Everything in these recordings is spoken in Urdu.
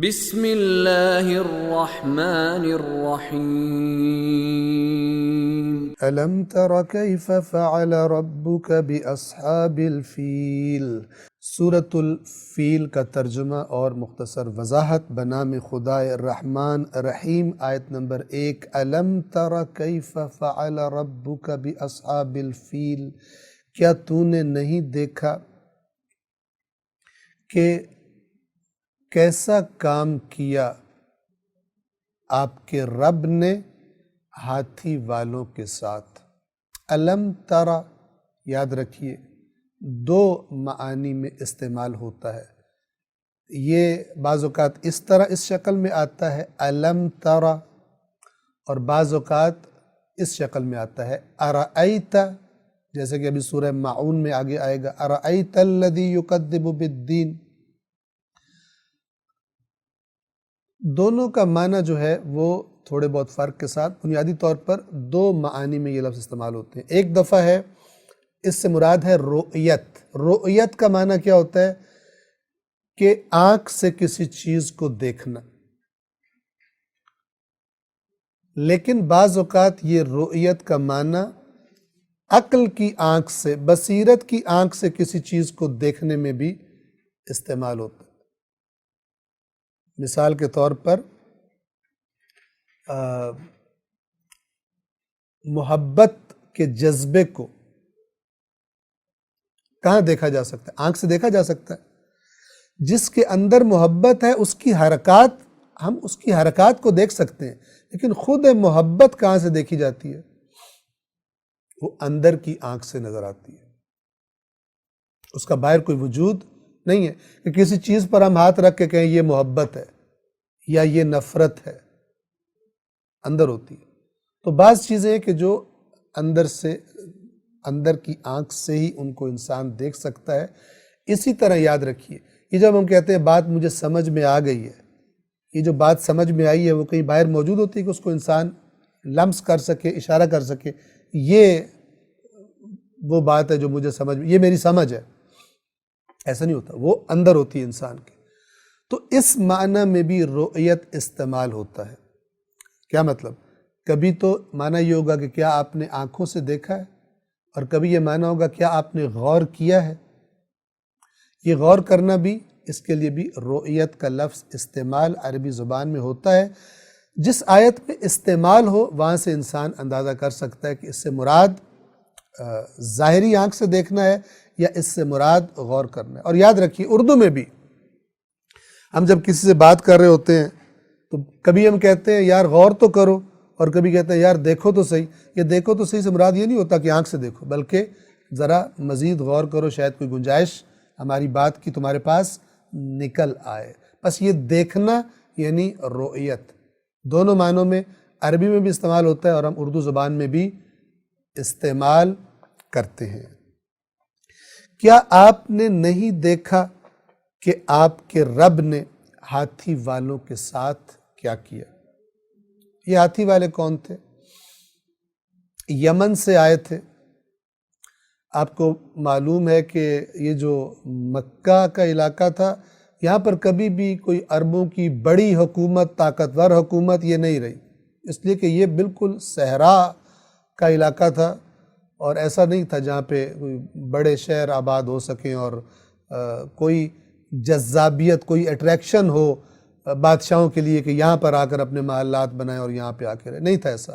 بسم اللہ الرحمن الرحیم ألم تر كيف فعل ربك بأصحاب الفیل۔ سورة الفیل کا ترجمہ اور مختصر وضاحت بنام خدائے الرحمن الرحیم، آیت نمبر 1۔ ألم تر كيف فعل ربك بأصحاب الفیل، کیا تو نے نہیں دیکھا کہ کیسا کام کیا آپ کے رب نے ہاتھی والوں کے ساتھ۔ علم ترا یاد رکھیے دو معانی میں استعمال ہوتا ہے، یہ بعض اوقات اس طرح اس شکل میں آتا ہے علم ترا، اور بعض اوقات اس شکل میں آتا ہے ارأیت، جیسے کہ ابھی سورہ معون میں آگے آئے گا ارأیت الذی یکذب بالدین۔ دونوں کا معنی جو ہے وہ تھوڑے بہت فرق کے ساتھ بنیادی طور پر دو معانی میں یہ لفظ استعمال ہوتے ہیں۔ ایک دفعہ ہے اس سے مراد ہے رؤیت۔ رؤیت کا معنی کیا ہوتا ہے کہ آنکھ سے کسی چیز کو دیکھنا، لیکن بعض اوقات یہ رؤیت کا معنی عقل کی آنکھ سے، بصیرت کی آنکھ سے کسی چیز کو دیکھنے میں بھی استعمال ہوتا ہے۔ مثال کے طور پر محبت کے جذبے کو کہاں دیکھا جا سکتا ہے؟ آنکھ سے دیکھا جا سکتا ہے۔ جس کے اندر محبت ہے اس کی حرکات، ہم اس کی حرکات کو دیکھ سکتے ہیں، لیکن خود محبت کہاں سے دیکھی جاتی ہے؟ وہ اندر کی آنکھ سے نظر آتی ہے، اس کا باہر کوئی وجود نہیں ہے کہ کسی چیز پر ہم ہاتھ رکھ کے کہیں یہ محبت ہے یا یہ نفرت ہے، اندر ہوتی ہے۔ تو بعض چیزیں ہیں کہ جو اندر کی آنکھ سے ہی ان کو انسان دیکھ سکتا ہے۔ اسی طرح یاد رکھیے یہ جب ہم کہتے ہیں بات مجھے سمجھ میں آ گئی ہے، یہ جو بات سمجھ میں آئی ہے وہ کہیں باہر موجود ہوتی ہے کہ اس کو انسان لمس کر سکے، اشارہ کر سکے یہ وہ بات ہے جو مجھے سمجھ میں، یہ میری سمجھ ہے، ایسا نہیں ہوتا، وہ اندر ہوتی ہے انسان کے۔ تو اس معنی میں بھی رؤیت استعمال ہوتا ہے۔ کیا مطلب؟ کبھی تو معنی یہ ہوگا کہ کیا آپ نے آنکھوں سے دیکھا ہے، اور کبھی یہ معنی ہوگا کیا آپ نے غور کیا ہے۔ یہ غور کرنا بھی، اس کے لیے بھی رؤیت کا لفظ استعمال عربی زبان میں ہوتا ہے۔ جس آیت میں استعمال ہو وہاں سے انسان اندازہ کر سکتا ہے کہ اس سے مراد ظاہری آنکھ سے دیکھنا ہے یا اس سے مراد غور کرنا ہے۔ اور یاد رکھیے اردو میں بھی ہم جب کسی سے بات کر رہے ہوتے ہیں تو کبھی ہم کہتے ہیں یار غور تو کرو، اور کبھی کہتے ہیں یار دیکھو تو صحیح۔ یہ دیکھو تو صحیح سے مراد یہ نہیں ہوتا کہ آنکھ سے دیکھو، بلکہ ذرا مزید غور کرو، شاید کوئی گنجائش ہماری بات کی تمہارے پاس نکل آئے۔ بس یہ دیکھنا یعنی رؤیت دونوں معنوں میں عربی میں بھی استعمال ہوتا ہے اور ہم اردو زبان میں بھی استعمال کرتے ہیں۔ کیا آپ نے نہیں دیکھا کہ آپ کے رب نے ہاتھی والوں کے ساتھ کیا کیا؟ یہ ہاتھی والے کون تھے؟ یمن سے آئے تھے۔ آپ کو معلوم ہے کہ یہ جو مکہ کا علاقہ تھا، یہاں پر کبھی بھی کوئی عربوں کی بڑی حکومت، طاقتور حکومت یہ نہیں رہی، اس لیے کہ یہ بالکل صحرا کا علاقہ تھا، اور ایسا نہیں تھا جہاں پہ کوئی بڑے شہر آباد ہو سکیں اور کوئی جذابیت، کوئی اٹریکشن ہو بادشاہوں کے لیے کہ یہاں پر آ کر اپنے محلات بنائیں اور یہاں پہ آ کے رہے، نہیں تھا ایسا۔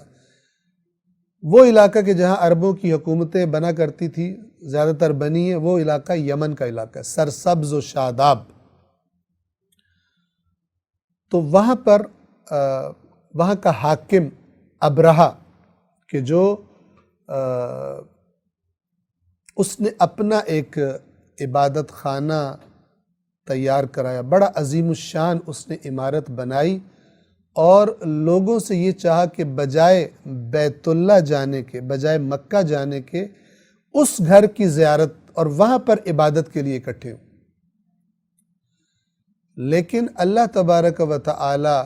وہ علاقہ کہ جہاں عربوں کی حکومتیں بنا کرتی تھی، زیادہ تر بنی ہے، وہ علاقہ یمن کا علاقہ ہے، سرسبز و شاداب۔ تو وہاں پر وہاں کا حاکم ابرہہ کہ جو اس نے اپنا ایک عبادت خانہ تیار کرایا، بڑا عظیم الشان اس نے عمارت بنائی، اور لوگوں سے یہ چاہا کہ بجائے بیت اللہ جانے کے، بجائے مکہ جانے کے، اس گھر کی زیارت اور وہاں پر عبادت کے لیے اکٹھے ہوں۔ لیکن اللہ تبارک و تعالی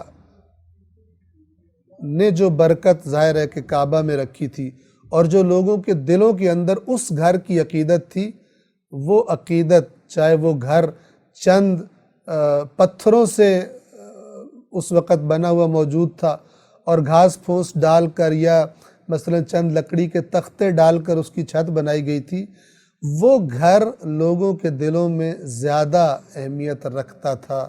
نے جو برکت ظاہر ہے کہ کعبہ میں رکھی تھی، اور جو لوگوں کے دلوں کے اندر اس گھر کی عقیدت تھی، وہ عقیدت چاہے وہ گھر چند پتھروں سے اس وقت بنا ہوا موجود تھا اور گھاس پھوس ڈال کر یا مثلا چند لکڑی کے تختے ڈال کر اس کی چھت بنائی گئی تھی، وہ گھر لوگوں کے دلوں میں زیادہ اہمیت رکھتا تھا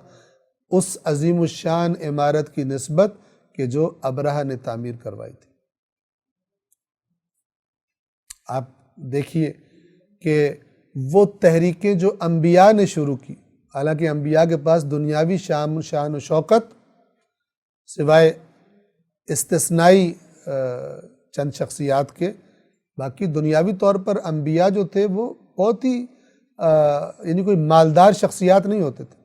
اس عظیم الشان عمارت کی نسبت کہ جو ابرہہ نے تعمیر کروائی تھی۔ آپ دیکھیے کہ وہ تحریکیں جو انبیاء نے شروع کی، حالانکہ انبیاء کے پاس دنیاوی شان و شوکت سوائے استثنائی چند شخصیات کے، باقی دنیاوی طور پر انبیاء جو تھے وہ بہت ہی یعنی کوئی مالدار شخصیات نہیں ہوتے تھے۔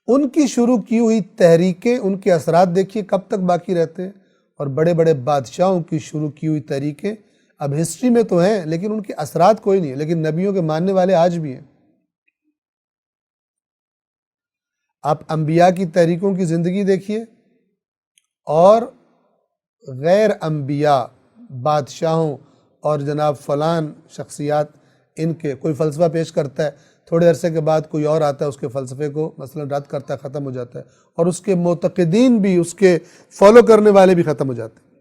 ان کی شروع کی ہوئی تحریکیں، ان کے اثرات دیکھیے کب تک باقی رہتے ہیں، اور بڑے بڑے بادشاہوں کی شروع کی ہوئی تحریکیں اب ہسٹری میں تو ہیں لیکن ان کے اثرات کوئی نہیں ہے، لیکن نبیوں کے ماننے والے آج بھی ہیں۔ آپ انبیاء کی تحریکوں کی زندگی دیکھیے اور غیر انبیاء بادشاہوں اور جناب فلان شخصیات، ان کے کوئی فلسفہ پیش کرتا ہے، تھوڑے عرصے کے بعد کوئی اور آتا ہے اس کے فلسفے کو مثلا رد کرتا ہے، ختم ہو جاتا ہے، اور اس کے معتقدین بھی، اس کے فالو کرنے والے بھی ختم ہو جاتے ہیں۔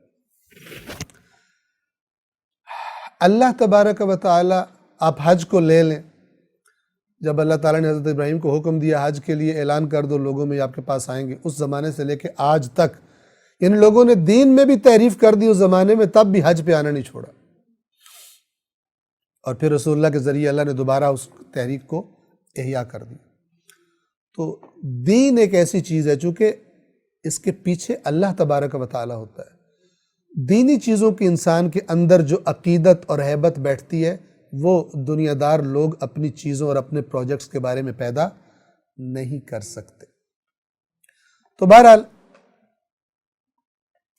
اللہ تبارک و تعالی، آپ حج کو لے لیں، جب اللہ تعالیٰ نے حضرت ابراہیم کو حکم دیا حج کے لیے اعلان کر دو، لوگوں میں آپ کے پاس آئیں گے، اس زمانے سے لے کے آج تک یعنی لوگوں نے دین میں بھی تعریف کر دی اس زمانے میں، تب بھی حج پہ آنا نہیں چھوڑا، اور پھر رسول اللہ کے ذریعے اللہ نے دوبارہ اس تحریک کو احیا کر دی۔ تو دین ایک ایسی چیز ہے چونکہ اس کے پیچھے اللہ تبارک و تعالیٰ ہوتا ہے۔ دینی چیزوں کی انسان کے اندر جو عقیدت اور ہیبت بیٹھتی ہے وہ دنیا دار لوگ اپنی چیزوں اور اپنے پروجیکٹس کے بارے میں پیدا نہیں کر سکتے۔ تو بہرحال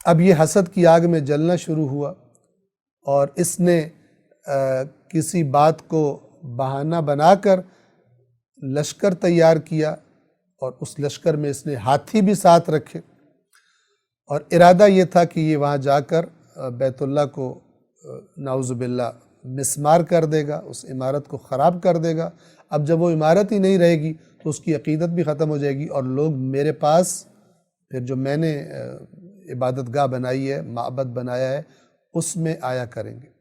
اب یہ حسد کی آگ میں جلنا شروع ہوا، اور اس نے کسی بات کو بہانہ بنا کر لشکر تیار کیا، اور اس لشکر میں اس نے ہاتھی بھی ساتھ رکھے، اور ارادہ یہ تھا کہ یہ وہاں جا کر بیت اللہ کو نعوذ باللہ مسمار کر دے گا، اس عمارت کو خراب کر دے گا۔ اب جب وہ عمارت ہی نہیں رہے گی تو اس کی عقیدت بھی ختم ہو جائے گی، اور لوگ میرے پاس پھر جو میں نے عبادت گاہ بنائی ہے، معبد بنایا ہے، اس میں آیا کریں گے۔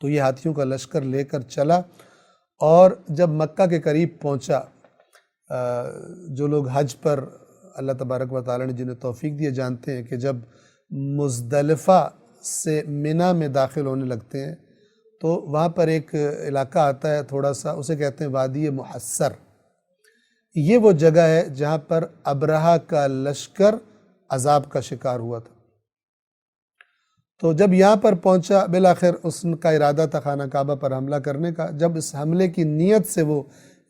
تو یہ ہاتھیوں کا لشکر لے کر چلا، اور جب مکہ کے قریب پہنچا، جو لوگ حج پر اللہ تبارک و تعالیٰ نے جنہیں توفیق دیے جانتے ہیں کہ جب مزدلفہ سے منی میں داخل ہونے لگتے ہیں تو وہاں پر ایک علاقہ آتا ہے تھوڑا سا، اسے کہتے ہیں وادی محصر۔ یہ وہ جگہ ہے جہاں پر ابرہہ کا لشکر عذاب کا شکار ہوا تھا۔ تو جب یہاں پر پہنچا، بالآخر اس کا ارادہ تھا خانہ کعبہ پر حملہ کرنے کا۔ جب اس حملے کی نیت سے وہ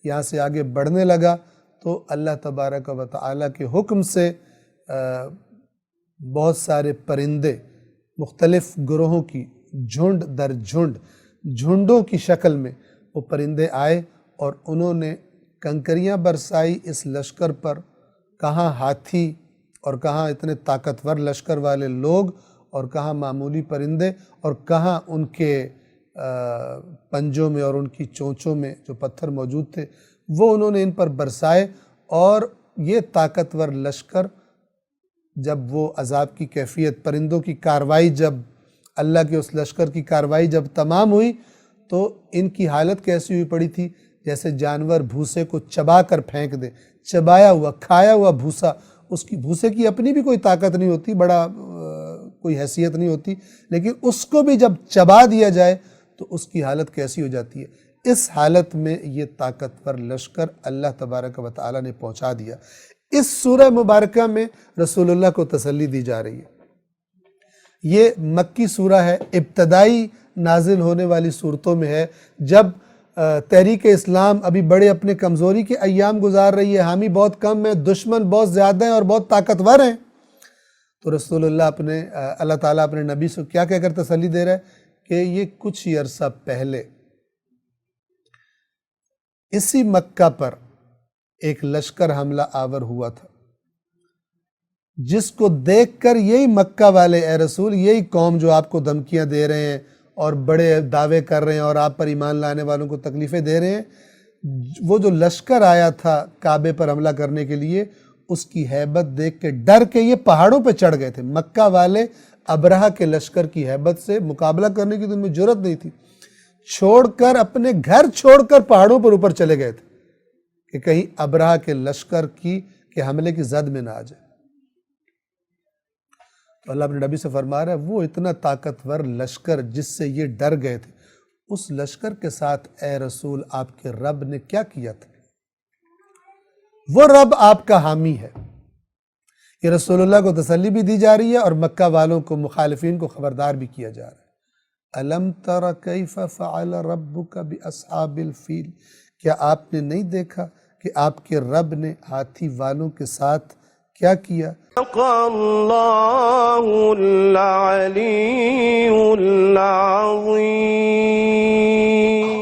یہاں سے آگے بڑھنے لگا تو اللہ تبارک و تعالیٰ کے حکم سے بہت سارے پرندے مختلف گروہوں کی جھنڈ در جھنڈ، جھنڈوں کی شکل میں وہ پرندے آئے، اور انہوں نے کنکریاں برسائی اس لشکر پر۔ کہاں ہاتھی اور کہاں اتنے طاقتور لشکر والے لوگ، اور کہاں معمولی پرندے، اور کہاں ان کے پنجوں میں اور ان کی چونچوں میں جو پتھر موجود تھے وہ انہوں نے ان پر برسائے۔ اور یہ طاقتور لشکر جب وہ عذاب کی کیفیت، پرندوں کی کاروائی، جب اللہ کے اس لشکر کی کاروائی جب تمام ہوئی تو ان کی حالت کیسی ہوئی پڑی تھی، جیسے جانور بھوسے کو چبا کر پھینک دے، چبایا ہوا کھایا ہوا بھوسا، اس کی بھوسے کی اپنی بھی کوئی طاقت نہیں ہوتی، بڑا کوئی حیثیت نہیں ہوتی، لیکن اس کو بھی جب چبا دیا جائے تو اس کی حالت کیسی ہو جاتی ہے۔ اس حالت میں یہ طاقتور لشکر اللہ تبارک و تعالیٰ نے پہنچا دیا۔ اس سورہ مبارکہ میں رسول اللہ کو تسلی دی جا رہی ہے۔ یہ مکی سورہ ہے، ابتدائی نازل ہونے والی صورتوں میں ہے، جب تحریک اسلام ابھی بڑے اپنے کمزوری کے ایام گزار رہی ہے، حامی بہت کم ہیں، دشمن بہت زیادہ ہیں اور بہت طاقتور ہیں۔ تو رسول اللہ اللہ تعالیٰ اپنے نبی سے کیا کہہ کر تسلی دے رہا ہے کہ یہ کچھ ہی عرصہ پہلے اسی مکہ پر ایک لشکر حملہ آور ہوا تھا، جس کو دیکھ کر یہی مکہ والے، اے رسول، یہی قوم جو آپ کو دھمکیاں دے رہے ہیں اور بڑے دعوے کر رہے ہیں اور آپ پر ایمان لانے والوں کو تکلیفیں دے رہے ہیں، وہ جو لشکر آیا تھا کعبے پر حملہ کرنے کے لیے، اس کی ہیبت دیکھ کے ڈر کے یہ پہاڑوں پہ چڑھ گئے تھے۔ مکہ والے ابرہہ کے لشکر کی ہیبت سے مقابلہ کرنے کی تو ان میں جرت نہیں تھی، چھوڑ کر اپنے گھر چھوڑ کر پہاڑوں پر اوپر چلے گئے تھے کہ کہیں ابرہہ کے لشکر کے حملے کی زد میں نہ آ جائے۔ تو اللہ اپنے نبی سے فرما رہا ہے وہ اتنا طاقتور لشکر جس سے یہ ڈر گئے تھے، اس لشکر کے ساتھ اے رسول آپ کے رب نے کیا کیا تھا؟ وہ رب آپ کا حامی ہے۔ یہ رسول اللہ کو تسلی بھی دی جا رہی ہے اور مکہ والوں کو، مخالفین کو خبردار بھی کیا جا رہا ہے۔ الم تر کیف فعل ربک باصحاب الفیل، کیا آپ نے نہیں دیکھا کہ آپ کے رب نے ہاتھی والوں کے ساتھ کیا کیا؟ صدق اللہ العلی العظیم۔